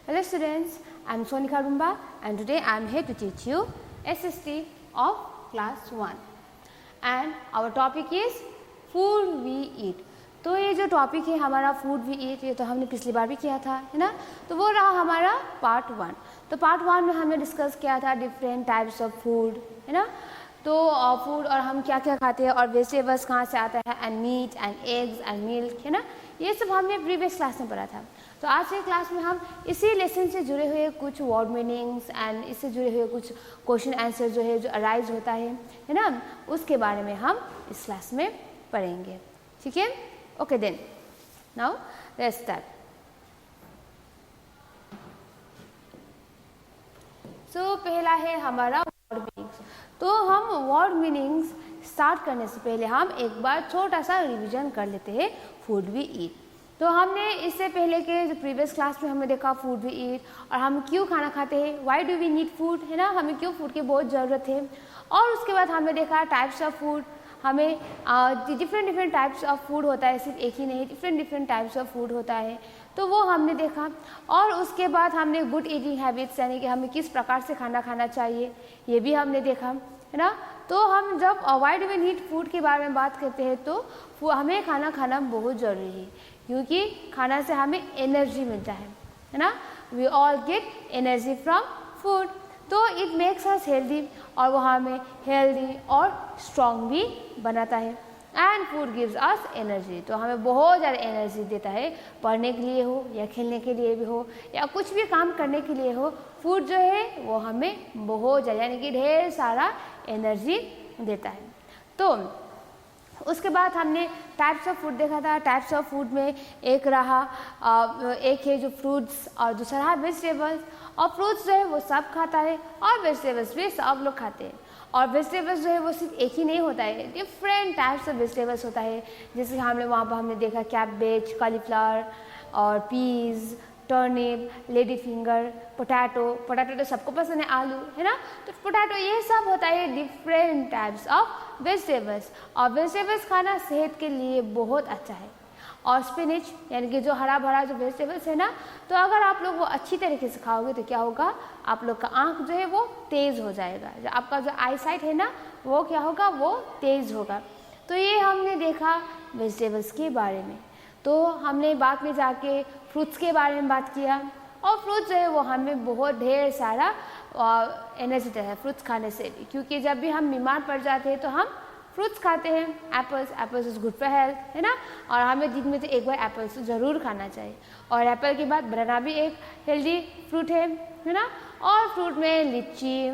Hello students, I am Sonika Rumba and today I am here to teach you SST of class 1 and our topic is food we eat. तो ये जो topic है हमारा food we ईट, ये तो हमने पिछली बार भी किया था, है ना। तो वो रहा हमारा पार्ट 1। तो पार्ट 1 में हमने डिस्कस किया था डिफरेंट टाइप्स ऑफ फूड, है ना। तो फूड और हम क्या क्या खाते हैं और वेजिटेबल्स कहाँ से आता है and meat and eggs and milk, है ना। ये सब हमने प्रीवियस क्लास में पढ़ा था। तो आज के क्लास में हम इसी लेसन से जुड़े हुए कुछ वर्ड मीनिंग्स एंड इससे जुड़े हुए कुछ क्वेश्चन आंसर जो है जो अराइज होता है ना, उसके बारे में हम इस क्लास में पढ़ेंगे, ठीक है। Okay then now let's start. So पहला है हमारा वर्ड मीनिंग्स। तो हम वर्ड मीनिंग्स स्टार्ट करने से पहले हम एक बार छोटा सा रिवीजन कर लेते हैं फूड वी ईट। तो हमने इससे पहले के जो प्रीवियस क्लास में हमने देखा फूड वी ईट और हम क्यों खाना खाते हैं, why do we need food, है ना, हमें क्यों फूड की बहुत ज़रूरत है। और उसके बाद हमने देखा टाइप्स ऑफ फूड, हमें डिफरेंट टाइप्स ऑफ फूड होता है, सिर्फ एक ही नहीं, डिफरेंट टाइप्स ऑफ फूड होता है, तो वो हमने देखा। और उसके बाद हमने गुड ईटिंग हैबिट्स यानी कि हमें किस प्रकार से खाना खाना चाहिए ये भी हमने देखा, है ना। तो हम जब why do we need food के बारे में बात करते हैं तो हमें खाना खाना बहुत ज़रूरी है क्योंकि खाना से हमें एनर्जी मिलता है ना। We all get energy from food, तो इट मेक्स अस हेल्दी और वो हमें हेल्दी और स्ट्रॉन्ग भी बनाता है। And food gives us energy, तो हमें बहुत ज़्यादा एनर्जी देता है, पढ़ने के लिए हो या खेलने के लिए भी हो या कुछ भी काम करने के लिए हो, फूड जो है वो हमें बहुत ज़्यादा यानी कि ढेर सारा एनर्जी देता है। तो उसके बाद हमने टाइप्स ऑफ फूड देखा था। टाइप्स ऑफ फूड में एक रहा एक है जो फ्रूट्स और दूसरा रहा वेजिटेबल्स। और फ्रूट्स जो है वो सब खाता है और वेजिटेबल्स भी सब लोग खाते हैं। और वेजिटेबल्स जो है वो सिर्फ एक ही नहीं होता है, डिफरेंट टाइप्स ऑफ वेजिटेबल्स होता है। जैसे हमने वहाँ पर हमने देखा कैबेज, कॉलीफ्लावर और peas, turnip, lady finger, potato तो सबको पसंद है, आलू, है ना। तो पोटैटो ये सब होता है डिफरेंट टाइप्स ऑफ वेजिटेबल्स। और वेजिटेबल्स खाना सेहत के लिए बहुत अच्छा है। और स्पिनिच यानी कि जो हरा भरा जो वेजिटेबल्स है ना, तो अगर आप लोग वो अच्छी तरीके से खाओगे तो क्या होगा, आप लोग का आँख जो है वो तेज़ हो जाएगा, जो आपका जो आई साइट है ना वो क्या होगा, वो तेज़ होगा। तो ये हमने देखा वेजिटेबल्स के बारे में। तो हमने बाद में जाके फ्रूट्स के बारे में बात किया और फ्रूट्स जो है वो हमें बहुत ढेर सारा एनर्जी देता है फ्रूट्स खाने से भी, क्योंकि जब भी हम बीमार पड़ जाते हैं तो हम फ्रूट्स खाते हैं। Apples is good for health, है ना। और हमें दिन में तो एक बार एप्पल्स ज़रूर खाना चाहिए। और एप्पल के बाद बनाना भी एक हेल्दी फ्रूट है ना। और फ्रूट में लीची,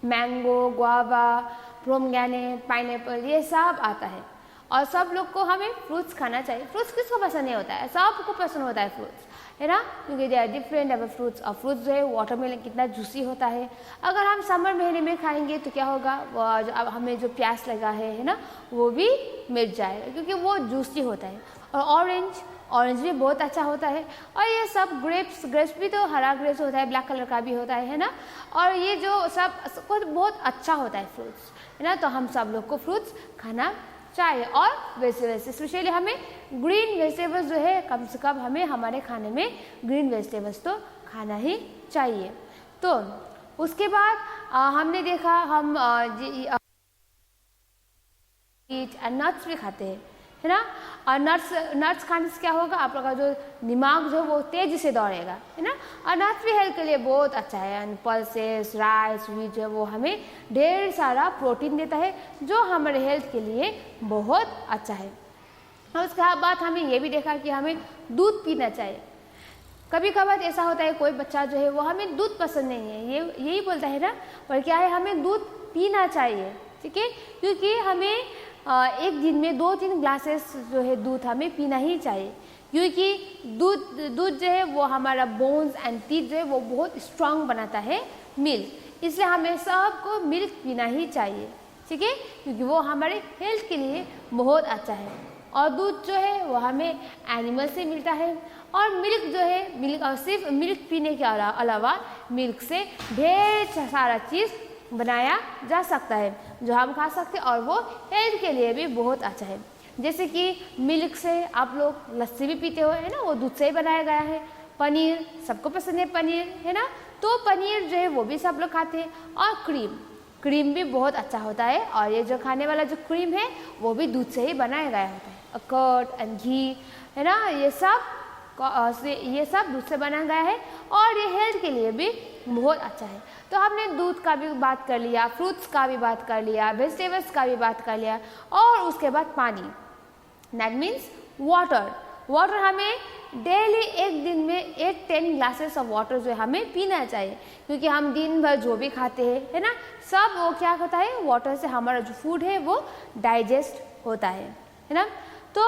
मैंगो, गुआवा, पोमेग्रेनेट, पाइनएप्पल ये सब आता है। और सब लोग को हमें फ्रूट्स खाना चाहिए। फ्रूट्स किसको पसंद नहीं होता है, सबको पसंद होता है फ्रूट्स, है ना, क्योंकि they are different type of fruits. और फ्रूट्स जो है वाटरमेलन कितना जूसी होता है, अगर हम समर महीने में खाएंगे तो क्या होगा, अब हमें जो प्यास लगा है ना, वो भी मिट जाएगा क्योंकि वो जूसी होता है। और ऑरेंज भी बहुत अच्छा होता है। और ये सब ग्रेप्स भी तो हरा ग्रेप्स होता है, ब्लैक कलर का भी होता है ना। और ये जो सब बहुत अच्छा होता है फ्रूट्स, है ना। तो हम सब लोग को फ्रूट्स खाना चाहिए। और वेजिटेबल्स स्पेशली हमें ग्रीन वेजिटेबल्स जो है कम से कम हमें हमारे खाने में ग्रीन वेजिटेबल्स तो खाना ही चाहिए। तो उसके बाद हमने देखा हम नट्स भी खाते हैं, है ना। और नट्स खाने से क्या होगा, आप लोग का जो दिमाग जो वो तेज़ी से दौड़ेगा, है ना। और नट्स भी हेल्थ के लिए बहुत अच्छा है। एंड पल्सेस, राइस, व्हीट जो है वो हमें ढेर सारा प्रोटीन देता है जो हमारे हेल्थ के लिए बहुत अच्छा है। और उसके बाद हमें ये भी देखा कि हमें दूध पीना चाहिए। कभी कभार ऐसा होता है कोई बच्चा जो है वो हमें दूध पसंद नहीं है, ये यही बोलता है ना, पर क्या है हमें दूध पीना चाहिए, ठीक है। क्योंकि हमें एक दिन में 2-3 ग्लासेस जो है दूध हमें पीना ही चाहिए, क्योंकि दूध जो है वो हमारा बोन्स एंड टीथ जो है वो बहुत स्ट्रांग बनाता है मिल्क, इसलिए हमें सबको मिल्क पीना ही चाहिए, ठीक है, क्योंकि वो हमारे हेल्थ के लिए बहुत अच्छा है। और दूध जो है वो हमें एनिमल से मिलता है। और मिल्क जो है सिर्फ मिल्क पीने के अलावा मिल्क से ढेर सारा चीज़ बनाया जा सकता है जो हम खा सकते हैं और वो हेल्थ के लिए भी बहुत अच्छा है। जैसे कि मिल्क से आप लोग लस्सी भी पीते हो, है ना, वो दूध से ही बनाया गया है, पनीर सबको पसंद है, पनीर है ना, तो पनीर जो है वो भी सब लोग खाते हैं। और क्रीम भी बहुत अच्छा होता है, और ये जो खाने वाला जो क्रीम है वो भी दूध से ही बनाया गया होता है। कर्ड एंड घी है ना, ये सब दूध से बनाया गया है, और ये हेल्थ के लिए भी बहुत अच्छा है। तो हमने दूध का भी बात कर लिया, फ्रूट्स का भी बात कर लिया, वेजिटेबल्स का भी बात कर लिया, और उसके बाद पानी, दैट मीन्स वाटर हमें डेली एक दिन में 8-10 ग्लासेस ऑफ वाटर जो है हमें पीना चाहिए, क्योंकि हम दिन भर जो भी खाते हैं है ना, सब वो क्या होता है, वाटर से हमारा जो फूड है वो डाइजेस्ट होता है ना। तो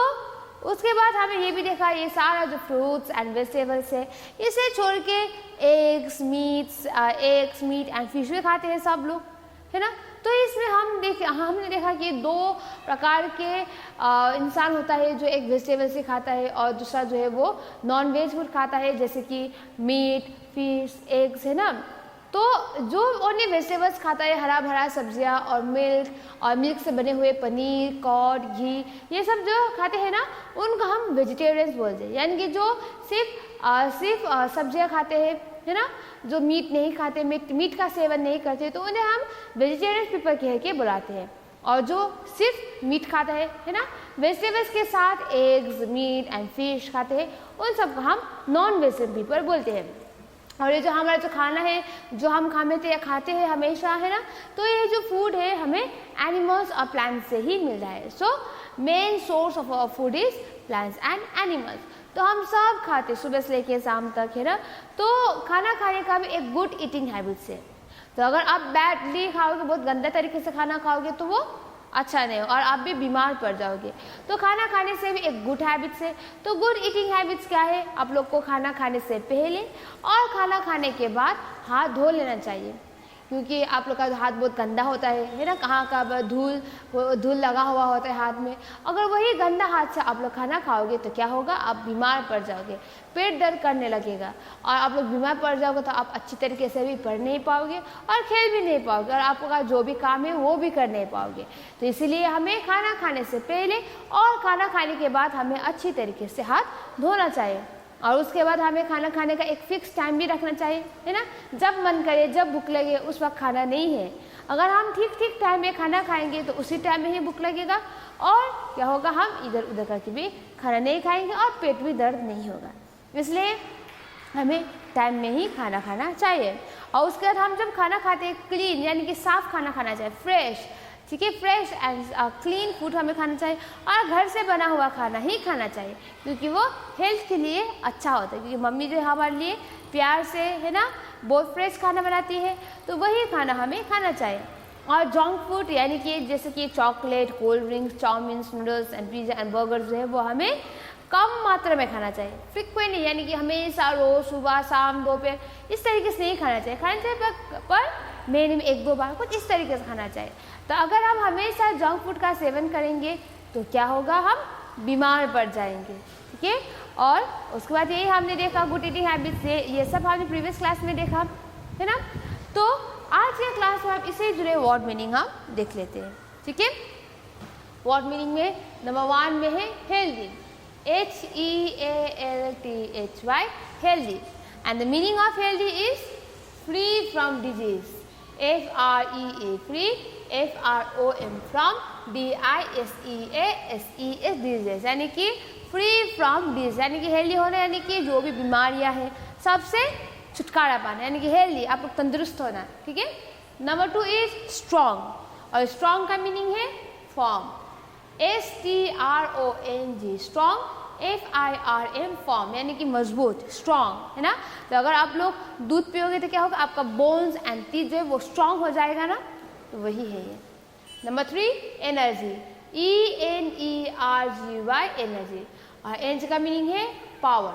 उसके बाद हमें ये भी देखा, ये सारा जो फ्रूट्स एंड वेजिटेबल्स है, इसे छोड़ के एग्स मीट एंड फिश भी खाते हैं सब लोग है ना। तो इसमें हमने देखा कि 2 प्रकार के इंसान होता है, जो एक वेजिटेबल से खाता है और दूसरा जो है वो नॉन वेज फूड खाता है, जैसे कि मीट, फिश, एग्स है ना। तो जो ओनली वेजिटेबल्स खाता है, हरा भरा सब्जियां और मिल्क से बने हुए पनीर, कर्ड, घी, ये सब जो खाते हैं ना, उनको हम वेजिटेरियंस बोलते हैं, यानी कि जो सिर्फ सब्जियां खाते हैं है ना, जो मीट नहीं खाते, मीट का सेवन नहीं करते, तो उन्हें हम वेजिटेरियन पीपल कह के बुलाते हैं। और जो सिर्फ मीट खाता है ना, वेजिटेबल्स के साथ एग्स, मीट एंड फिश खाते हैं, उन सबको हम नॉन वेजिटेरियन पीपल बोलते हैं। और ये जो हमारा जो खाना है, जो हम खाते हैं हमेशा है ना, तो ये जो फूड है हमें एनिमल्स और प्लांट्स से ही मिल रहा है। So main source of our food is plants and animals. तो हम सब खाते सुबह से लेके शाम तक है ना। तो खाना खाने का भी एक गुड ईटिंग हैबिट्स है। तो अगर आप बैडली खाओगे, बहुत गंदा तरीके से खाना खाओगे, तो वो अच्छा नहीं, और आप भी बीमार पड़ जाओगे। तो खाना खाने से भी एक गुड हैबिट्स है। तो गुड ईटिंग हैबिट्स क्या है, आप लोग को खाना खाने से पहले और खाना खाने के बाद हाथ धो लेना चाहिए, क्योंकि आप लोग का हाथ बहुत गंदा होता है ना, कहाँ का धूल लगा हुआ होता है हाथ में। अगर वही गंदा हाथ से आप लोग खाना खाओगे तो क्या होगा, आप बीमार पड़ जाओगे, पेट दर्द करने लगेगा, और आप लोग बीमार पड़ जाओगे तो आप अच्छी तरीके से भी पढ़ नहीं पाओगे और खेल भी नहीं पाओगे, और आपका जो भी काम है वो भी कर नहीं पाओगे। तो इसीलिए हमें खाना खाने से पहले और खाना खाने के बाद हमें अच्छी तरीके से हाथ धोना चाहिए। और उसके बाद हमें खाना खाने का एक फिक्स टाइम भी रखना चाहिए है ना, जब मन करे, जब भूख लगे उस वक्त खाना नहीं है। अगर हम ठीक टाइम में खाना खाएंगे तो उसी टाइम में ही भूख लगेगा, और क्या होगा, हम इधर उधर करके भी खाना नहीं खाएंगे और पेट भी दर्द नहीं होगा। इसलिए हमें टाइम में ही खाना खाना चाहिए। और उसके बाद हम जब खाना खाते हैं, क्लीन यानी कि साफ खाना खाना चाहिए, फ्रेश, ठीक है, फ्रेश एंड क्लीन फूड हमें खाना चाहिए, और घर से बना हुआ खाना ही खाना चाहिए, क्योंकि वो हेल्थ के लिए अच्छा होता है। क्योंकि मम्मी जो हमारे लिए प्यार से है ना बहुत फ्रेश खाना बनाती है, तो वही खाना हमें खाना चाहिए। और जंक फूड यानी कि जैसे कि chocolate, cold drinks, chowmein, noodles and pizza and burger जो है वो हमें कम मात्रा में खाना चाहिए, फ्रिक्वेंट नहीं, यानी कि हमेशा रोज सुबह शाम दोपहर इस तरीके से नहीं खाना चाहिए, पर महीने में 1-2 बार कुछ इस तरीके से खाना चाहिए। तो अगर हम हमेशा जंक फूड का सेवन करेंगे तो क्या होगा, हम बीमार पड़ जाएंगे, ठीक है। और उसके बाद यही हमने देखा गुड ईटिंग हैबिट्स से, ये सब हमने प्रीवियस क्लास में देखा है ना। तो आज के क्लास में आप इससे जुड़े वर्ड मीनिंग हम देख लेते हैं, ठीक है। वर्ड मीनिंग में नंबर 1 में है healthy, HEALTHY, healthy, and the meaning of healthy is free from disease, FREE, free, FROM, from, DISEASES, disease, यानी कि फ्री फ्रॉम डिजीज, यानी कि हेल्दी होना, यानी कि जो भी बीमारियां हैं सबसे छुटकारा पाना, यानी कि हेल्दी, आप लोग तंदुरुस्त होना, ठीक है। नंबर 2 इज स्ट्रॉन्ग, और स्ट्रॉन्ग का मीनिंग है form, STRONG, strong, FIRM, form, यानी कि मजबूत, स्ट्रॉन्ग है ना। तो अगर आप लोग दूध पियोगे तो क्या होगा, आपका बोन्स एंड टीथ जो है वो स्ट्रॉन्ग हो जाएगा ना, तो वही है ये। नंबर 3 एनर्जी, ENERGY, एनर्जी, और एनर्जी का मीनिंग है पावर,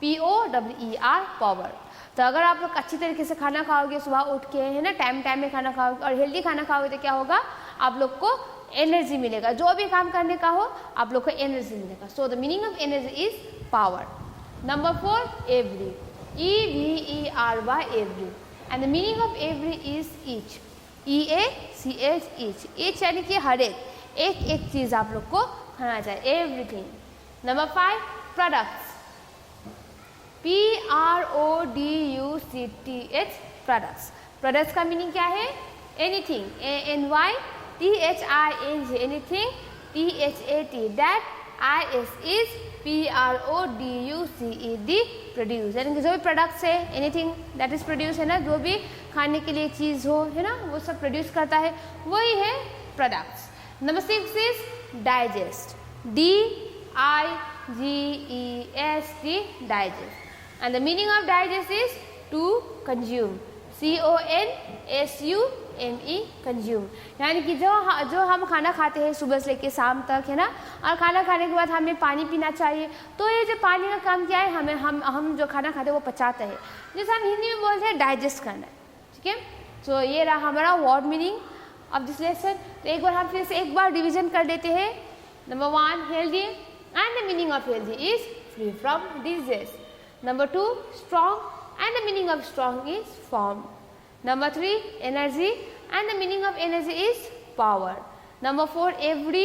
POWER, पावर। तो अगर आप लोग अच्छी तरीके से खाना खाओगे, सुबह उठ के है ना, टाइम में खाना खाओगे और हेल्दी खाना खाओगे तो क्या होगा, आप लोग को एनर्जी मिलेगा, जो भी काम करने का हो आप लोग को एनर्जी मिलेगा। So the meaning of energy is power. Number 4 every, EVERY, every, and the meaning of every is each, EACH, each यानी कि हर एक चीज आप लोग को खाना चाहिए, everything. Number 5 products, PRODUCTH products. Products का मीनिंग क्या है? Anything, ANYTHING, anything, THAT, that, IS is PRODUCED, produce, यानी कि जो भी प्रोडक्ट्स है, एनीथिंग दैट इज प्रोड्यूस, है ना, जो भी खाने के लिए चीज़ हो, है ना, वो सब प्रोड्यूस करता है, वही है products. Number 6 is digest, DIGEST, digest, and the meaning of digest is to consume, CONSUME, consume, यानी कि जो हम खाना खाते हैं सुबह से लेकर शाम तक, है ना, और खाना खाने के बाद हमें पानी पीना चाहिए, तो ये जो पानी का काम क्या है, हम जो खाना खाते हैं वो पचाता है, जैसे हम हिंदी में बोलते हैं डाइजेस्ट करना है, ठीक है। तो ये रहा हमारा word meaning of this lesson. तो एक बार हम फिर से एक बार रिविजन कर लेते हैं। Number 1 healthy, and the meaning of healthy is free from disease. Number 2 strong, and the meaning of strong is firm. Number 3 energy, and the meaning of energy is power. Number 4 every,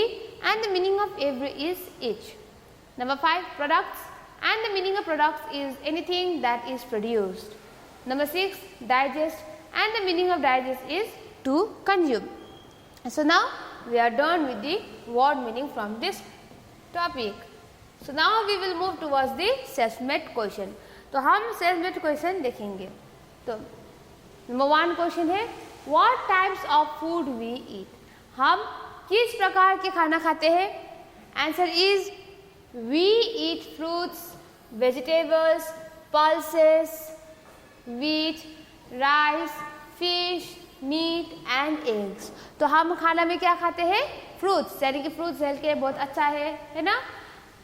and the meaning of every is each. Number 5 products, and the meaning of products is anything that is produced. Number 6 digest, and the meaning of digest is to consume. So now we are done with the word meaning from this topic. So now we will move towards the self-made question. तो हम self-made question देखेंगे। तो number 1 question है what types of food we eat, हम किस प्रकार के खाना खाते हैं? Answer is we eat fruits, vegetables, pulses, wheat, rice, fish, meat and eggs। तो हम खाना में क्या खाते हैं? फ्रूट्स, यानी कि फ्रूट्स हेल्थ के बहुत अच्छा है ना।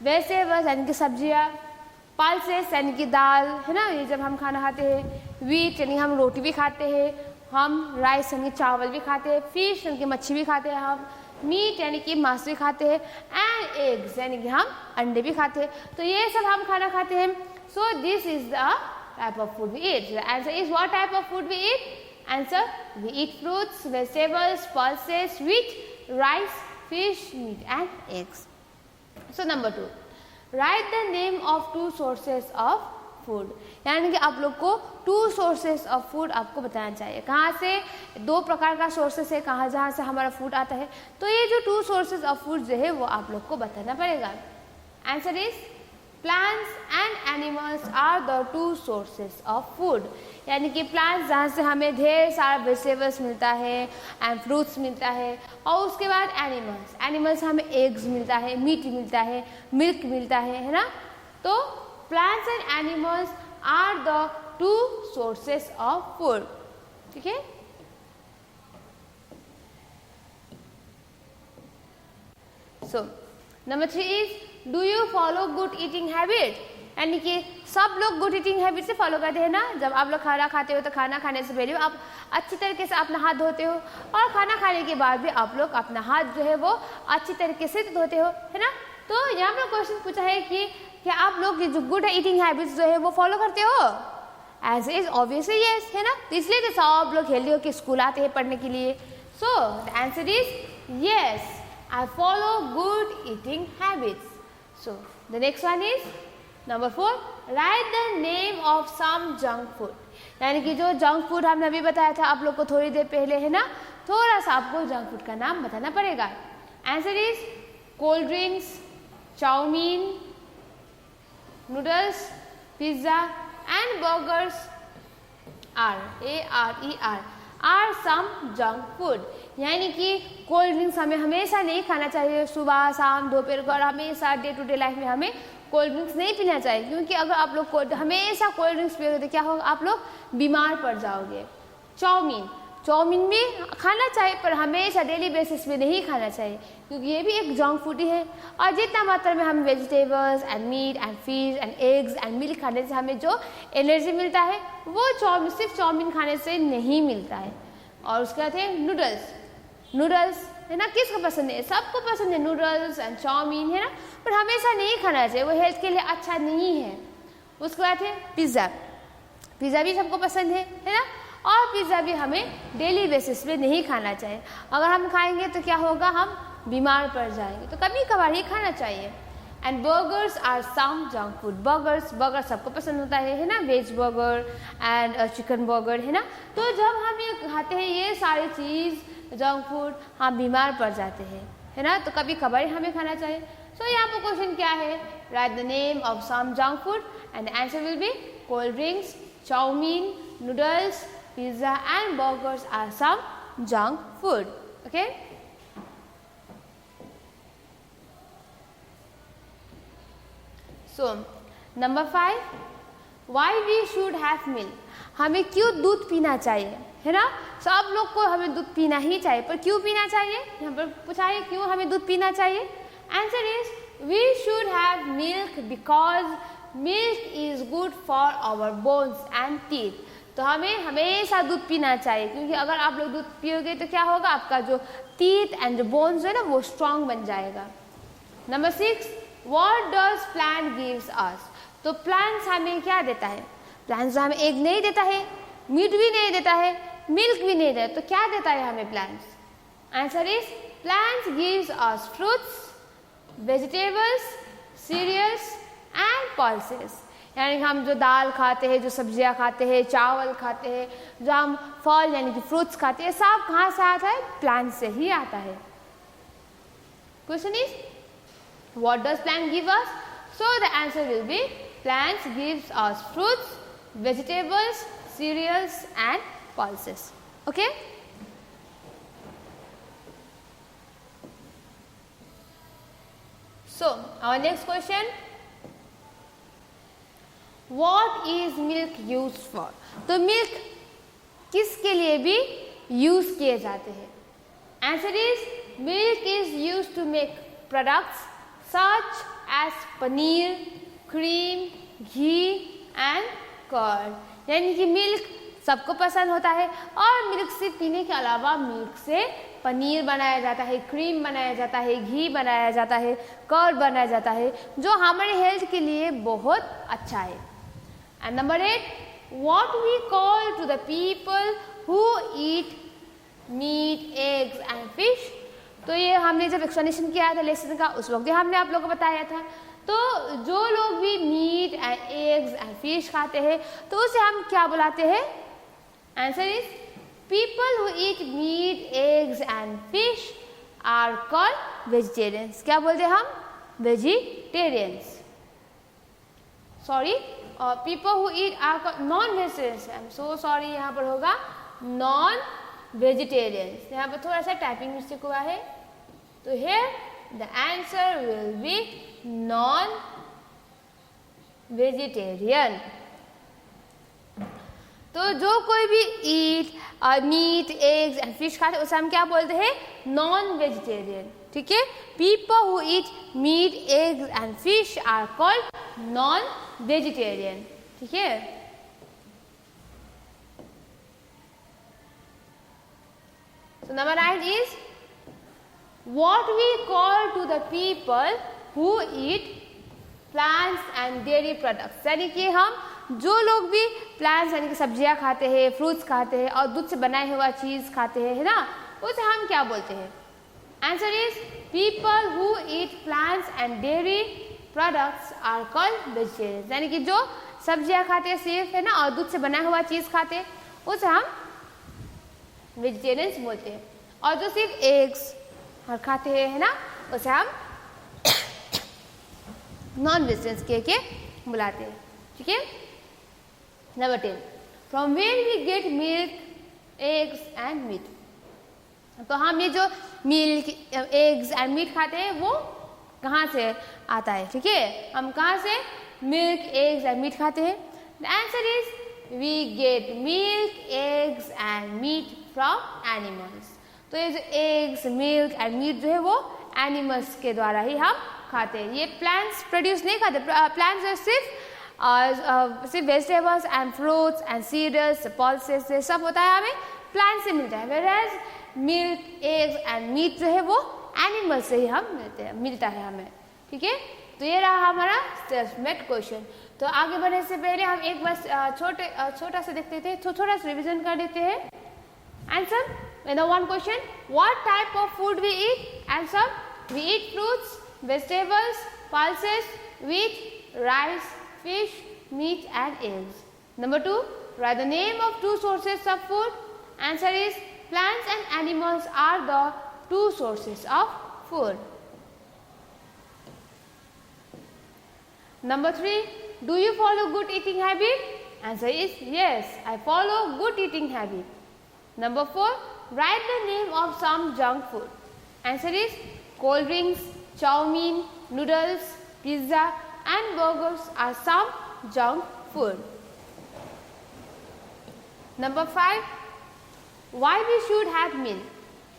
वेजिटेबल्स यानी कि सब्जियाँ, पल्सेस यानी कि दाल, है ना, ये जब हम खाना खाते हैं। वीट यानी हम रोटी भी खाते हैं, हम राइस यानी चावल भी खाते हैं, फिश यानी कि मच्छी भी खाते हैं हम, मीट यानी कि मांस भी खाते हैं, एंड एग्स यानी कि हम अंडे भी खाते हैं। तो ये सब हम खाना खाते हैं। So this is the type of food we eat. Answer is what type of food we eat? Answer we eat fruits, vegetables, pulses, wheat, rice, fish, meat and eggs. So number 2, write the name of 2 sources of food, यानी कि आप लोग को 2 sources of food आपको बताना चाहिए। कहाँ से 2 प्रकार का sources है, कहाँ जहाँ से हमारा food आता है। तो ये जो 2 sources of food जो है वो आप लोग को बताना पड़ेगा। Answer is plants and animals are the 2 sources of food, यानी कि प्लांट्स जहाँ से हमें ढेर सारा वेजिटेबल्स मिलता है एंड फ्रूट्स मिलता है, और उसके बाद एनिमल्स हमें एग्स मिलता है, मीट मिलता है, मिल्क मिलता है ना। तो plants and animals are the 2 sources of food, ठीक है। So number 3 is do you follow good eating habit, यानी कि सब लोग गुड ईटिंग हैबिट से फॉलो करते हैं ना। जब आप लोग खाना खाते हो तो खाना खाने से पहले आप अच्छी तरीके से अपना हाथ धोते हो, और खाना खाने के बाद भी आप लोग अपना हाथ जो है वो अच्छी तरीके से धोते हो, है ना। तो यहाँ पर क्वेश्चन पूछा है कि क्या आप लोग जो गुड ईटिंग हैबिट्स जो है वो फॉलो करते हो? आंसर इज ऑब्वियसली यस, है ना। तो इसलिए तो सब लोग हेल्दी होकर स्कूल आते हैं पढ़ने के लिए। So the answer is yes, I follow good eating habits. So the next one is number 4, right the name of some junk food, यानी कि जो जंक फूड हमने अभी बताया था आप लोग को थोड़ी देर पहले, है ना, थोड़ा सा आपको जंक फूड का नाम बताना पड़ेगा। Answer is cold drinks, chowmein, noodles, pizza and burgers are some junk food, यानी कि कोल्ड ड्रिंक्स हमें हमेशा नहीं खाना चाहिए। सुबह शाम दोपहर को हमेशा डे टू डे लाइफ में हमें कोल्ड ड्रिंक्स नहीं पीना चाहिए, क्योंकि अगर आप लोग हमेशा कोल्ड ड्रिंक्स पियोगे तो क्या होगा, आप लोग बीमार पड़ जाओगे। चाउमीन भी खाना चाहिए पर हमेशा डेली बेसिस पे नहीं खाना चाहिए, क्योंकि ये भी एक जंक फूड ही है। और जितना मात्रा में हम vegetables and meat and fish and eggs and milk खाने से हमें जो एनर्जी मिलता है वो सिर्फ चाउमीन खाने से नहीं मिलता है। और उसके बाद है नूडल्स, है ना, किसको पसंद है? सबको पसंद है नूडल्स एंड चाउमीन, है ना, पर हमेशा नहीं खाना चाहिए, वो हेल्थ के लिए अच्छा नहीं है। उसके बाद है पिज़्ज़ा भी सबको पसंद है ना, और पिज़्ज़ा भी हमें डेली बेसिस पे नहीं खाना चाहिए। अगर हम खाएंगे तो क्या होगा, हम बीमार पड़ जाएंगे, तो कभी कभार ही खाना चाहिए। And burgers are some junk food. Burger सबको पसंद होता है ना, veg burger and chicken burger, है ना। तो जब हम ये खाते हैं ये सारी चीज़ जंक फूड, हम बीमार पड़ जाते हैं, है ना। तो कभी कभार हमें खाना चाहिए। सो यहाँ पर क्वेश्चन क्या है, right the name of some junk food and answer will be cold drinks, chowmein, noodles, pizza and burgers are some junk food. Okay, so number 5, why we should have milk. हमें क्यों दूध पीना चाहिए, है ना। सब लोग को हमें दूध पीना ही चाहिए, पर क्यों पीना चाहिए, यहाँ पर पूछा है क्यों हमें दूध पीना चाहिए। Answer is we should have milk because milk is good for our bones and teeth. तो हमें हमेशा दूध पीना चाहिए, क्योंकि अगर आप लोग दूध पियोगे तो क्या होगा, आपका जो टीथ एंड जो बोन्स है ना वो स्ट्रांग बन जाएगा। Number 6, what does plant gives us. तो प्लांट्स हमें क्या देता है, प्लांट्स हमें एग नहीं देता है, मीट भी नहीं देता है, मिल्क भी नहीं देता, तो क्या देता है हमें plants. Answer is plants gives us fruits, vegetables, cereals and pulses. यानी हम जो दाल खाते हैं, जो सब्जियां खाते हैं, चावल खाते हैं, जो हम फल यानी कि फ्रूट्स खाते हैं, सब कहाँ से आता है, प्लांट से ही आता है। Question is what does plant give us. So the answer will B plants gives us fruits, vegetables, cereals and pulses. Okay, so our next question, what is milk used for। तो milk किसके लिए भी use किए जाते हैं। Answer is milk is used to make products such as paneer, cream, ghee and curd. यानी कि milk सबको पसंद होता है, और मिल्क से पीने के अलावा मिल्क से पनीर बनाया जाता है, क्रीम बनाया जाता है, घी बनाया जाता है, कर्ड बनाया जाता है, जो हमारे हेल्थ के लिए बहुत अच्छा है। And number 8, what we call to the people who eat meat, eggs and fish. तो ये हमने जब एक्सप्लेनेशन किया था लेसन का, उस वक्त हमने आप लोगों को बताया था। तो जो लोग भी meat and eggs and fish खाते हैं तो उसे हम क्या बुलाते हैं। Answer is people who eat meat, eggs and fish are called vegetarians. क्या बोलते हैं हम, vegetarians. Sorry, people who eat are called non vegetarians. I am so sorry, यहाँ पर होगा नॉन वेजिटेरियंस। यहाँ पर थोड़ा सा टाइपिंग मिस्टेक हुआ है, तो here the answer will B non vegetarian. तो जो कोई भी ईट मीट, एग्स एंड फिश खाते हैं उसे हम क्या बोलते हैं, नॉन वेजिटेरियन। ठीक है, people who eat meat, eggs and fish are called non vegetarian. ठीक है, so number 9 is what we call to the people who eat plants and dairy products। यानी कि हम जो लोग भी प्लांट्स यानी कि सब्जियां खाते हैं, फ्रूट्स खाते हैं और दूध से बनाए हुआ चीज खाते हैं, है ना, उसे हम क्या बोलते हैं। Answer is people who eat plants and dairy products are called vegetarians. यानी कि जो सब्जियां खाते हैं सिर्फ, है ना, और दूध से बना हुआ चीज खाते हैं उसे हम वेजिटेरियंस बोलते हैं। और जो सिर्फ एग्स और खाते हैं, है ना, उसे हम नॉन वेजिटेरियंस के बुलाते हैं। ठीक है, number 10, from where we get milk, eggs and meat. तो हम ये जो मिल्क, एग्स एंड मीट खाते हैं वो कहाँ से आता है। ठीक है, हम कहाँ से मिल्क, एग्स एंड मीट खाते हैं। The answer is we get milk, eggs and meat from animals. तो ये जो एग्स, मिल्क एंड मीट जो है वो एनिमल्स के द्वारा ही हम खाते हैं। ये प्लांट्स प्रोड्यूस नहीं खाते। प्लांट्स जो सिर्फ vegetables and fruits and cereals, pulses, ये सब होता है हमें प्लांट से मिलता है। Whereas milk, eggs and meat जो है वो एनिमल से ही हम मिलता है हमें। ठीक है, तो ये रहा हमारा सेल्फ मेड क्वेश्चन। तो आगे बढ़ने से पहले हम एक बार छोटा सा देखते थे, तो थोड़ा सा रिविजन कर देते हैं। Answer, in the one question, what type of food we eat? Answer, we eat fruits, vegetables, pulses, wheat, rice, fish, meat and eggs. Number 2, write the name of two sources of food. Answer is plants and animals are the two sources of food. Number 3, do you follow good eating habit? Answer is yes, I follow good eating habit. Number 4, write the name of some junk food. Answer is cold drinks, chow mein, noodles, pizza and burgers are some junk food. Number 5, why we should have milk?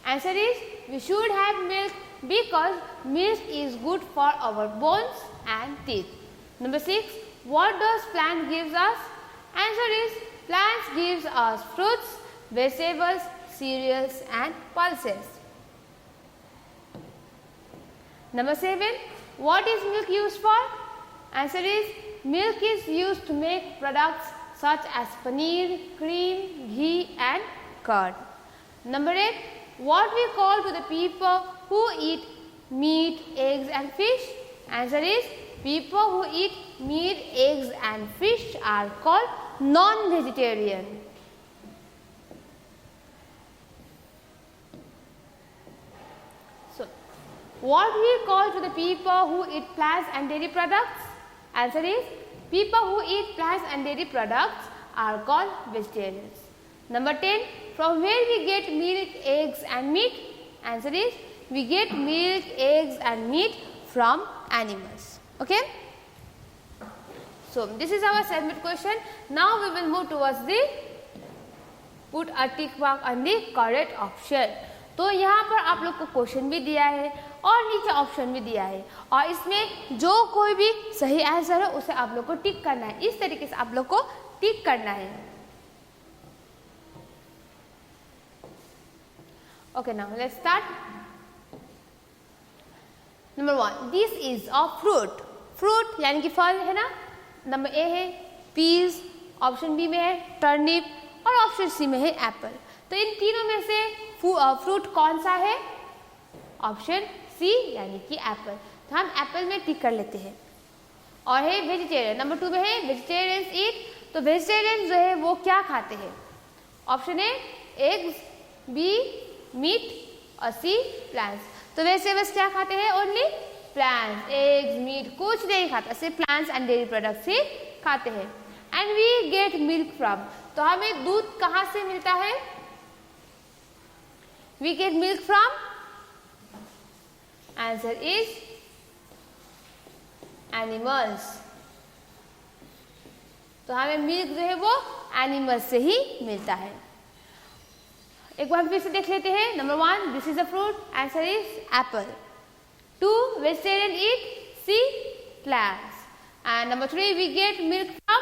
Answer is we should have milk because milk is good for our bones and teeth. Number 6, what does plant gives us? Answer is plants gives us fruits, vegetables, cereals and pulses. Number 7, what is milk used for? Answer is milk is used to make products such as paneer, cream, ghee and curd. Number 8, what we call to the people who eat meat, eggs and fish? Answer is people who eat meat, eggs and fish are called non-vegetarian. So, what we call to the people who eat plants and dairy products? Answer is people who eat plants and dairy products are called vegetarians. Number 10, from where we get milk, eggs and meat? Answer is we get milk, eggs and meat from animals. Okay. So, this is our segment question. Now, we will move towards the put a tick mark on the correct option. तो यहाँ पर आप लोग को question भी दिया है और नीचे ऑप्शन भी दिया है और इसमें जो कोई भी सही आंसर है उसे आप लोग को टिक करना है. इस तरीके से आप लोग को टिक करना है. Okay, now let's start. Number 1, this is a fruit. Fruit यानी कि फल है ना. नंबर ए है पीज, ऑप्शन बी में है टर्निप और ऑप्शन सी में है एप्पल. तो इन तीनों में से फ्रूट कौन सा है? ऑप्शन सी यानी कि एप्पल. तो हम एप्पल में टिक कर लेते हैं. और है वेजिटेरियन. नंबर 2 में है वेजिटेरियंस ईट. तो वेजिटेरियन जो है वो क्या खाते हैं? Option A eggs, B meat और सी प्लांट्स. तो वेजिटेबल्स क्या खाते हैं? Only plants. एग्स, मीट कुछ नहीं खाता, सिर्फ प्लांट्स एंड डेयरी प्रोडक्ट्स ही खाते हैं. And we get milk from. तो हमें दूध कहाँ से मिलता है? We get milk from. Answer is animals. तो हमें मिल्क जो है वो एनिमल्स से ही मिलता है. एक बार फिर से देख लेते हैं. Number 1, this is a fruit. Answer is apple. 2, vegetarian eat. C plants. And number 3, we get milk from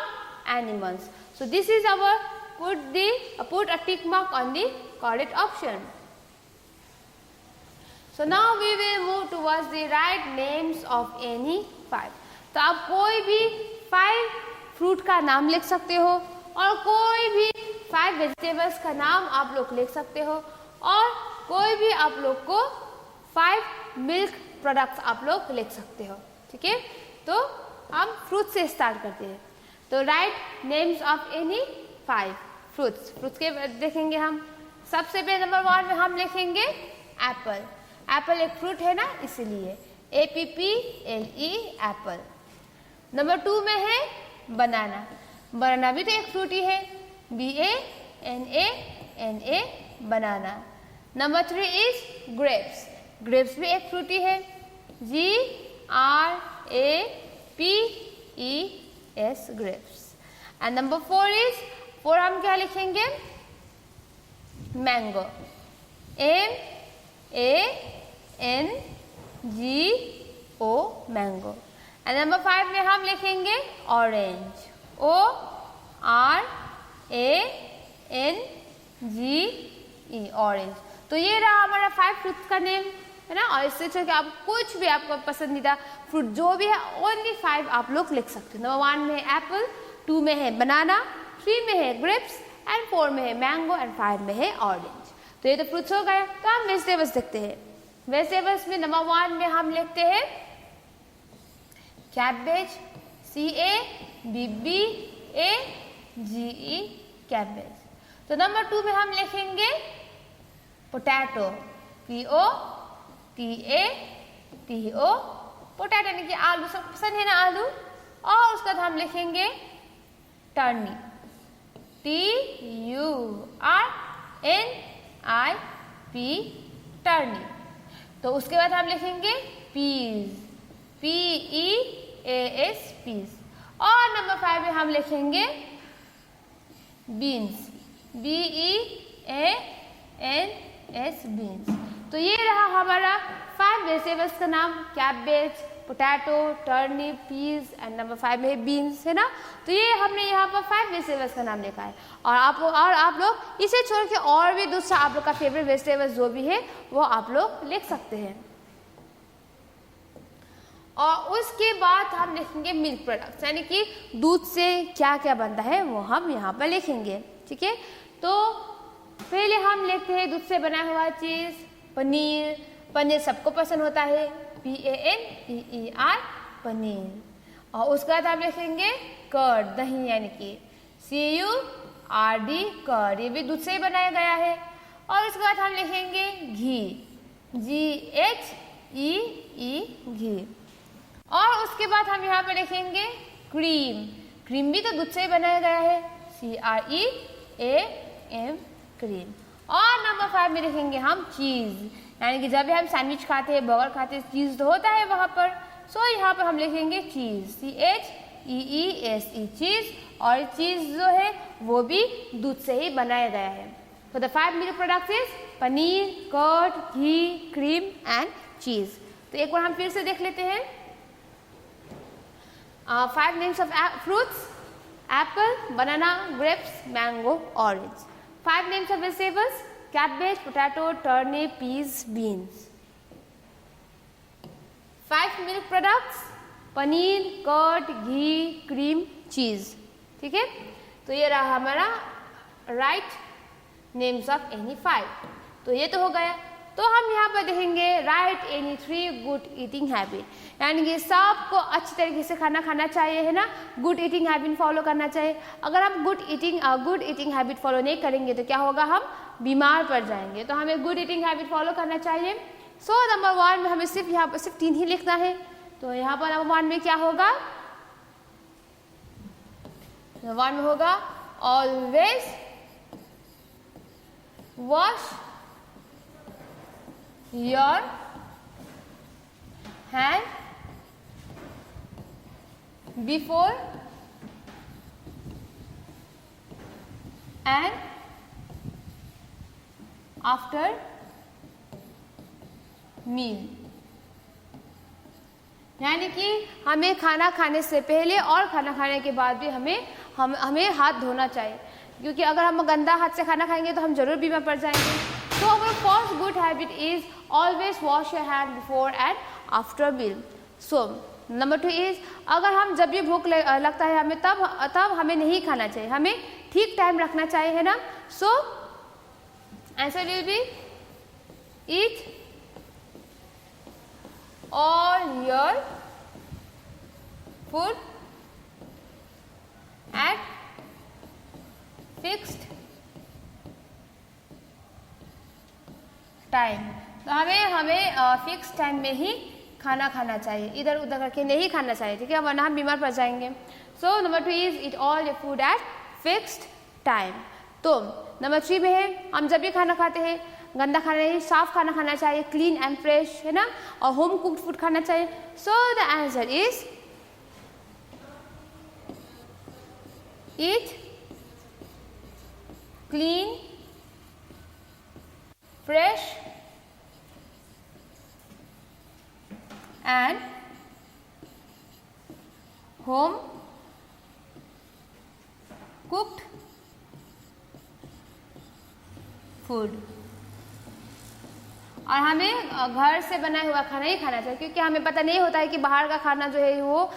animals. So this is our put a tick mark on the correct option. So now we will move towards the right names of any 5. तो आप कोई भी 5 fruit का नाम लिख सकते हो और कोई भी 5 वेजिटेबल्स का नाम आप लोग लिख सकते हो और कोई भी आप लोग को 5 मिल्क प्रोडक्ट्स आप लोग लिख सकते हो. ठीक है. तो हम फ्रूट से स्टार्ट करते हैं. तो right names of any 5 fruits. Fruits के देखेंगे हम. सबसे पहले नंबर 1 में हम लिखेंगे एप्पल. एप्पल एक फ्रूट है ना, इसलिए APPLE एप्पल. नंबर 2 में है बनाना. बनाना भी तो एक फ्रूट ही है. BANANA banana. Number 3 is grapes. Grapes भी एक फ्रूट ही है. GRAPES grapes. And number 4 is हम क्या लिखेंगे? Mango. MANGO mango. And number 5 में हम लिखेंगे ऑरेंज. ORANGE orange. तो ये रहा हमारा 5 फ्रूट्स का नेम है ना. और इससे अच्छा कि आप कुछ भी आपको पसंदीदा फ्रूट जो भी है ओनली 5 आप लोग लिख सकते हो. नंबर 1 में है एप्पल, 2 में है बनाना, 3 में है ग्रेप्स एंड 4 में है मैंगो एंड 5 में है ऑरेंज. तो ये तो फ्रूट्स हो गए. तो हम वेजिटेबल्स देखते हैं. वेजिटेबल्स में नंबर 1 में हम लिखते हैं cabbage, CABBAGE, cabbage। तो नंबर 2 में हम लिखेंगे पोटैटो, POTATO, पोटैटो यानी कि आलू, सबको पसंद है ना आलू। और उसके बाद हम लिखेंगे टर्निप, TURNIP, टर्निप। तो उसके बाद हम लिखेंगे पीज, PEAS, पीज। और नंबर 5 में हम लिखेंगे बीन्स, BEANS, बीन्स। तो ये रहा हमारा 5 वेजिटेबल्स का नाम, cabbage, potato, turnip, peas and number 5 में बीन्स, है ना। तो ये हमने यहाँ पर 5 वेजिटेबल्स का नाम लिखा है। और आप लोग इसे छोड़ के और भी दूसरा आप लोग का फेवरेट वेजिटेबल्स जो भी है वो आप लोग लिख सकते हैं। और उसके बाद हम लिखेंगे मिल्क प्रोडक्ट्स, यानी कि दूध से क्या क्या बनता है वो हम यहाँ पर लिखेंगे, ठीक है। तो पहले हम लिखते हैं दूध से बना हुआ चीज़, पनीर। पनीर सबको पसंद होता है, PANEER, पनीर। और उसके बाद हम लिखेंगे कर्ड, दही, यानी कि CURD, कर्ड। ये भी दूध से ही बनाया गया है। और उसके बाद हम लिखेंगे घी, GHEE, घी। और उसके बाद हम यहाँ पे लिखेंगे क्रीम, क्रीम भी तो दूध से ही बनाया गया है, CREAM, क्रीम। और नंबर 5 में लिखेंगे हम चीज़, यानी कि जब भी हम सैंडविच खाते हैं, बर्गर खाते हैं, चीज़ तो होता है वहाँ पर। सो यहाँ पर हम लिखेंगे चीज़, CHEESE, चीज़। और चीज़ जो है वो भी दूध से ही बनाया गया है। तो the 5 milk products is paneer, curd, ghee, cream and cheese. तो एक बार हम फिर से देख लेते हैं। 5 names of fruits: apple, banana, grapes, mango, orange. 5 names of vegetables: cabbage, potato, turnip, peas, beans. 5 milk products: paneer, curd, ghee, cream, cheese, ठीक है। तो ये रहा हमारा राइट नेम्स ऑफ एनी 5। तो ये तो हो गया। तो हम यहाँ पर देखेंगे right any 3 good eating habit, यानी कि सबको अच्छी तरीके से खाना खाना चाहिए, है ना। गुड ईटिंग हैबिट फॉलो करना चाहिए। अगर हम गुड ईटिंग हैबिट फॉलो नहीं करेंगे तो क्या होगा, हम बीमार पड़ जाएंगे। तो हमें गुड ईटिंग हैबिट फॉलो करना चाहिए। सो नंबर 1 में हमें सिर्फ यहाँ पर सिर्फ 3 ही लिखना है। तो यहाँ पर नंबर 1 में क्या होगा, नंबर 1 में होगा always wash your hand before and after meal, यानी कि हमें खाना खाने से पहले और खाना खाने के बाद भी हमें हाथ धोना चाहिए, क्योंकि अगर हम गंदा हाथ से खाना खाएंगे तो हम जरूर बीमार पड़ जाएंगे। So our first good habit is always wash your hand before and after meal. So number 2 is अगर हम जब भी भूख लगता है हमें तब हमें नहीं खाना चाहिए, हमें ठीक टाइम रखना चाहिए, है ना। So answer will be eat all your food at fixed time. तो हमें फिक्स टाइम में ही खाना खाना चाहिए, इधर उधर करके नहीं खाना चाहिए, ठीक है, वरना हम बीमार पड़ जाएंगे। So number 2 is eat all your food at fixed time. तो नंबर 3 में है हम जब भी खाना खाते हैं गंदा खाना नहीं, साफ खाना खाना चाहिए, क्लीन एंड फ्रेश, है ना, और होम कुक्ड फूड खाना चाहिए। सो the answer is eat clean, fresh and home cooked food। और हमें घर से बना हुआ खाना ही खाना चाहिए, क्योंकि हमें पता नहीं होता है कि बाहर का खाना जो है वो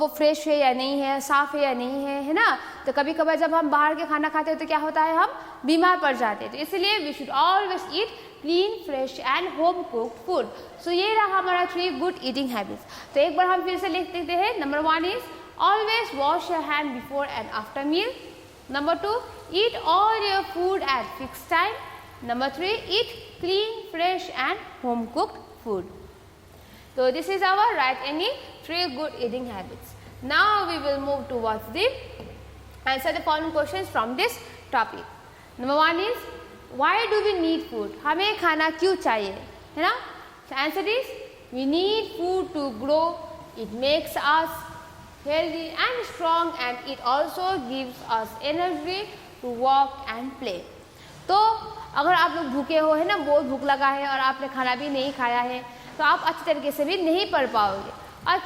फ्रेश है या नहीं है, साफ़ है या नहीं है ना। तो कभी कभार जब हम बाहर के खाना खाते हैं तो क्या होता है, हम बीमार पड़ जाते हैं। तो इसलिए we should always eat clean, fresh and home cooked food. So ये रहा हमारा 3 गुड ईटिंग हैबिट्स। तो एक बार हम फिर से लिख देते हैं। Number 1 is always wash your hand before and after meal. Number 2, eat all your food at fixed time. Number 3, eat clean, fresh and home cooked food. So this is our right any 3 good eating habits. Now we will move towards the answer the following questions from this topic. Number 1 is why do we need food? हमें खाना क्यों चाहिए, है ना? The answer is we need food to grow. It makes us healthy and strong and it also gives us energy to walk and play. तो अगर आप लोग भूखे हो, है ना, बहुत भूख लगा है और आपने खाना भी नहीं खाया है तो आप अच्छी तरीके से भी नहीं पढ़ पाओगे और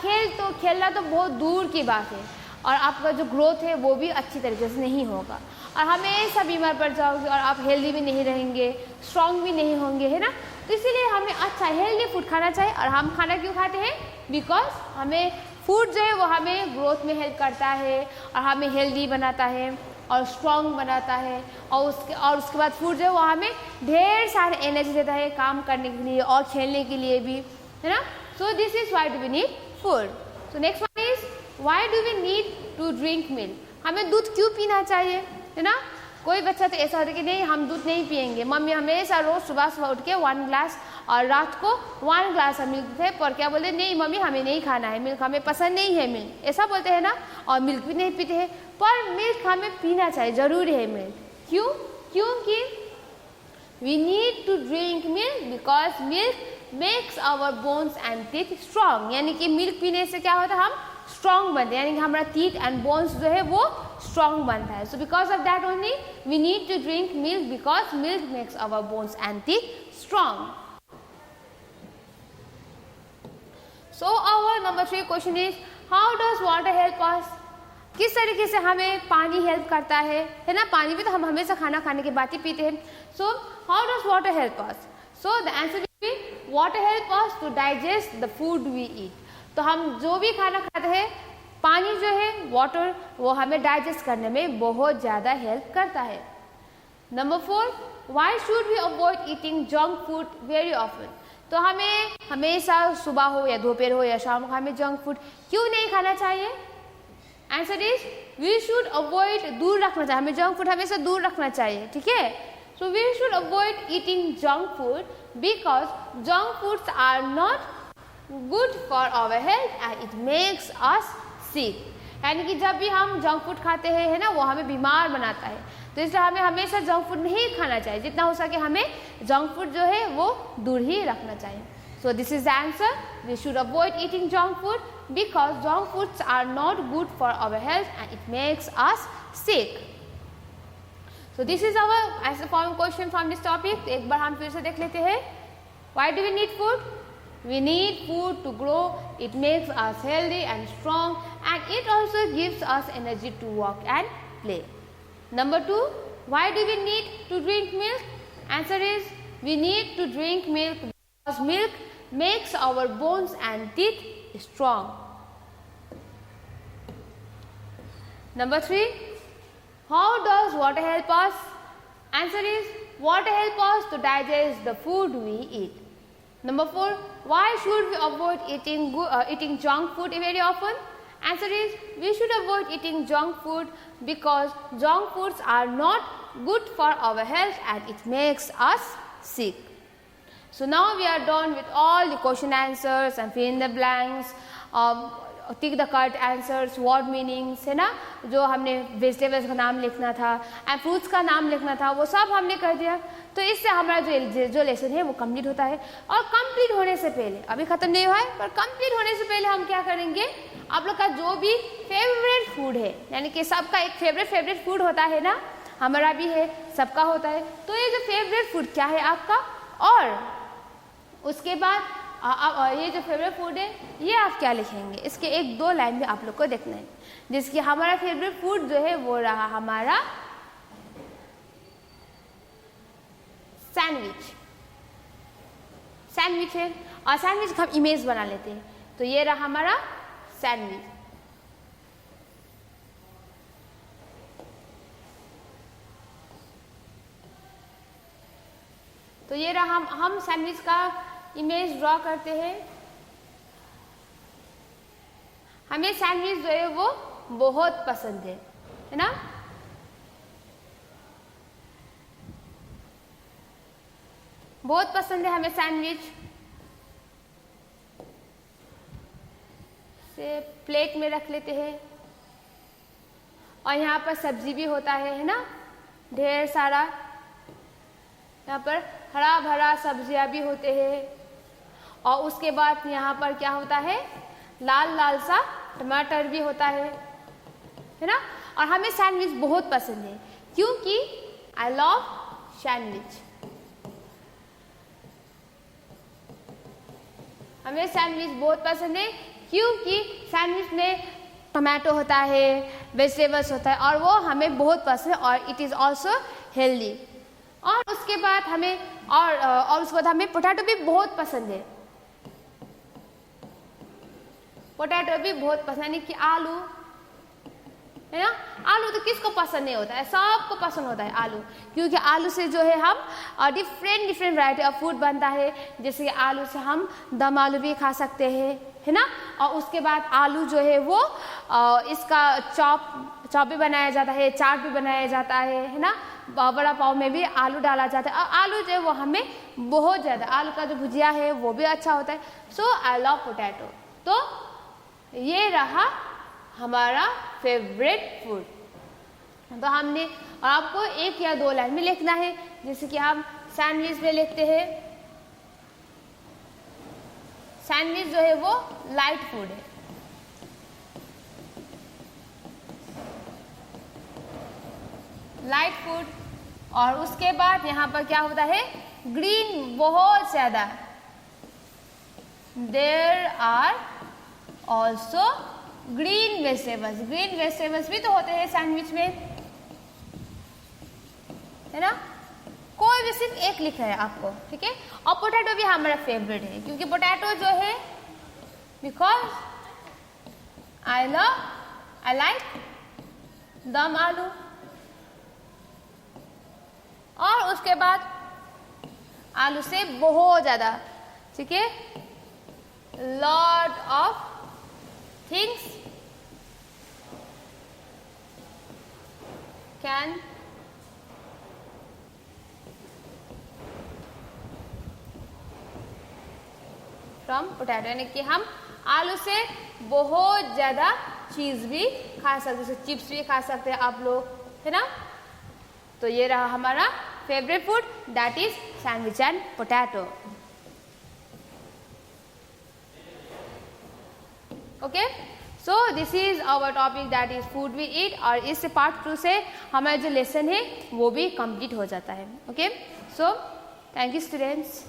खेलना तो बहुत दूर की बात है और आपका जो ग्रोथ है वो भी अच्छी तरीके से नहीं होगा और हमेशा बीमार पड़ जाओगे और आप हेल्दी भी नहीं रहेंगे, स्ट्रॉन्ग भी नहीं होंगे, है ना। तो इसीलिए हमें अच्छा हेल्दी फूड खाना चाहिए। और हम खाना क्यों खाते हैं? बिकॉज हमें फूड जो है वो हमें ग्रोथ में हेल्प करता है और हमें हेल्दी बनाता है और स्ट्रॉन्ग बनाता है और उसके बाद फूड जो है वो हमें ढेर सारे एनर्जी देता है काम करने के लिए और खेलने के लिए भी, है ना। So this is why do we need food. So next one is why do we need to drink milk? हमें दूध क्यों पीना चाहिए, है ना। कोई बच्चा तो ऐसा होता है कि नहीं हम दूध नहीं पियेंगे, मम्मी हमेशा रोज सुबह उठ के 1 ग्लास और रात को 1 ग्लास हम मिल्क थे पर क्या बोलते नहीं मम्मी हमें नहीं खाना है मिल्क, हमें पसंद नहीं है मिल्क, ऐसा बोलते हैं ना। और मिल्क भी नहीं पीते हैं पर मिल्क हमें पीना चाहिए, जरूरी है मिल्क। क्यों? क्योंकि we need to drink milk because milk makes our bones and teeth strong. यानी कि मिल्क पीने से क्या होता है, हम स्ट्रॉन्ग बनते हैं, यानी कि हमारा टीथ एंड बोन्स जो है वो स्ट्रॉन्ग बनता है। So because of that only we need to drink milk because milk makes our bones and teeth strong. So our number 3 question is how does water help us? किस तरीके से हमें पानी हेल्प करता है ना। पानी भी तो हम हमेशा खाना खाने के बाद ही पीते हैं। So how does water help us? So the answer will be water help us to digest the food we eat. तो हम जो भी खाना खाते हैं पानी जो है वाटर वो हमें डाइजेस्ट करने में बहुत ज़्यादा हेल्प करता है। Number 4 why should we avoid eating junk food very often? तो हमें हमेशा सुबह हो या दोपहर हो या शाम को हमें जंक फूड क्यों नहीं खाना चाहिए? Answer is we should avoid, दूर रखना चाहिए, हमें जंक फूड हमेशा दूर रखना चाहिए, ठीक है। So we should avoid eating junk food because junk foods are not good for our health and it makes us sick. यानी कि जब भी हम जंक फूड खाते हैं, है ना, वो हमें बीमार बनाता है। तो इसलिए हमें हमेशा जंक फूड नहीं खाना चाहिए, जितना हो सके हमें जंक फूड जो है वो दूर ही रखना चाहिए। So this is the answer, we should avoid eating junk food because junk foods are not good for our health and it makes us sick. So this is our answer following question from this topic. एक बार हम फिर से देख लेते हैं। Why do we need food? We need food to grow. It makes us healthy and strong and it also gives us energy to walk and play. Number 2, why do we need to drink milk? Answer is we need to drink milk because milk makes our bones and teeth strong. Number 3, how does water help us? Answer is water helps us to digest the food we eat. Number 4, why should we avoid eating junk food very often? Answer is we should avoid eating junk food because junk foods are not good for our health and it makes us sick. So now we are done with all the question answers and fill in the blanks, tick the correct answers, word meanings, है ना, जो हमने vegetables का नाम लिखना था and fruits का नाम लिखना था वो सब हमने कर दिया। तो इससे हमारा जो लेसन है वो कंप्लीट होता है। और कंप्लीट होने से पहले, अभी ख़त्म नहीं हुआ है पर कंप्लीट होने से पहले हम क्या करेंगे, आप लोग का जो भी फेवरेट फूड है, यानी कि सबका एक फेवरेट फूड होता है ना, हमारा भी है, सबका होता है, तो ये जो फेवरेट फूड क्या है आपका, और उसके बाद ये जो फेवरेट फूड है ये आप क्या लिखेंगे, इसके 1-2 लाइन में आप लोग को देखना है। जिसकी हमारा फेवरेट फूड जो है वो रहा हमारा सैंडविच है, और सैंडविच का हम इमेज बना लेते हैं। तो ये रहा हमारा सैंडविच। तो ये रहा, हम सैंडविच का इमेज ड्रॉ करते हैं। हमें सैंडविच जो है वो बहुत पसंद है ना। बहुत पसंद है हमें सैंडविच। से प्लेट में रख लेते हैं और यहाँ पर सब्जी भी होता है ना, ढेर सारा। यहाँ पर हरा भरा सब्जियाँ भी होते हैं और उसके बाद यहाँ पर क्या होता है, लाल लाल सा टमाटर भी होता है ना। और हमें सैंडविच बहुत पसंद है क्योंकि आई लव सैंडविच। हमें सैंडविच बहुत पसंद है क्योंकि सैंडविच में टमाटो होता है, वेजिटेबल्स होता है और वो हमें बहुत पसंद है और इट इज़ ऑल्सो हेल्दी। और उसके बाद हमें और उसके बाद हमें पोटैटो भी बहुत पसंद है। पोटैटो भी बहुत पसंद है कि आलू है ना। आलू तो किसको पसंद नहीं होता है, सबको पसंद होता है आलू, क्योंकि आलू से जो है हम डिफरेंट वैरायटी ऑफ फूड बनता है। जैसे कि आलू से हम दम आलू भी खा सकते हैं है ना। और उसके बाद आलू जो है वो इसका चॉप भी बनाया जाता है, चाट भी बनाया जाता है ना। बड़ा पाव में भी आलू डाला जाता है और आलू जो है वो हमें बहुत ज़्यादा, आलू का जो भुजिया है वो भी अच्छा होता है। सो आई लव पोटैटो। तो ये रहा हमारा फेवरेट फूड। तो हमने, और आपको 1 या 2 लाइन में लिखना है। जैसे कि हम सैंडविच में लिखते हैं, सैंडविच जो है वो लाइट फूड है। Light food. और उसके बाद यहाँ पर क्या होता है, ग्रीन बहुत ज़्यादा। There are also green vegetables. Green vegetables भी तो होते हैं सैंडविच में है ना। कोई भी सिर्फ एक लिखा है आपको, ठीक है। और पोटैटो भी हमारा फेवरेट है क्योंकि पोटैटो जो है, बिकॉज आई लाइक दम आलू। और उसके बाद आलू से बहुत ज़्यादा, ठीक है, lot of things can from potato, यानी कि हम आलू से बहुत ज़्यादा चीज़ भी खा सकते हैं, जैसे चिप्स भी खा सकते हैं आप लोग है ना। तो ये रहा हमारा favourite food, that is sandwich and potato. Okay, so this is our topic that is food we eat. और इस पार्ट 2 से हमारा जो लेसन है वो भी कंप्लीट हो जाता है। Okay, so thank you students.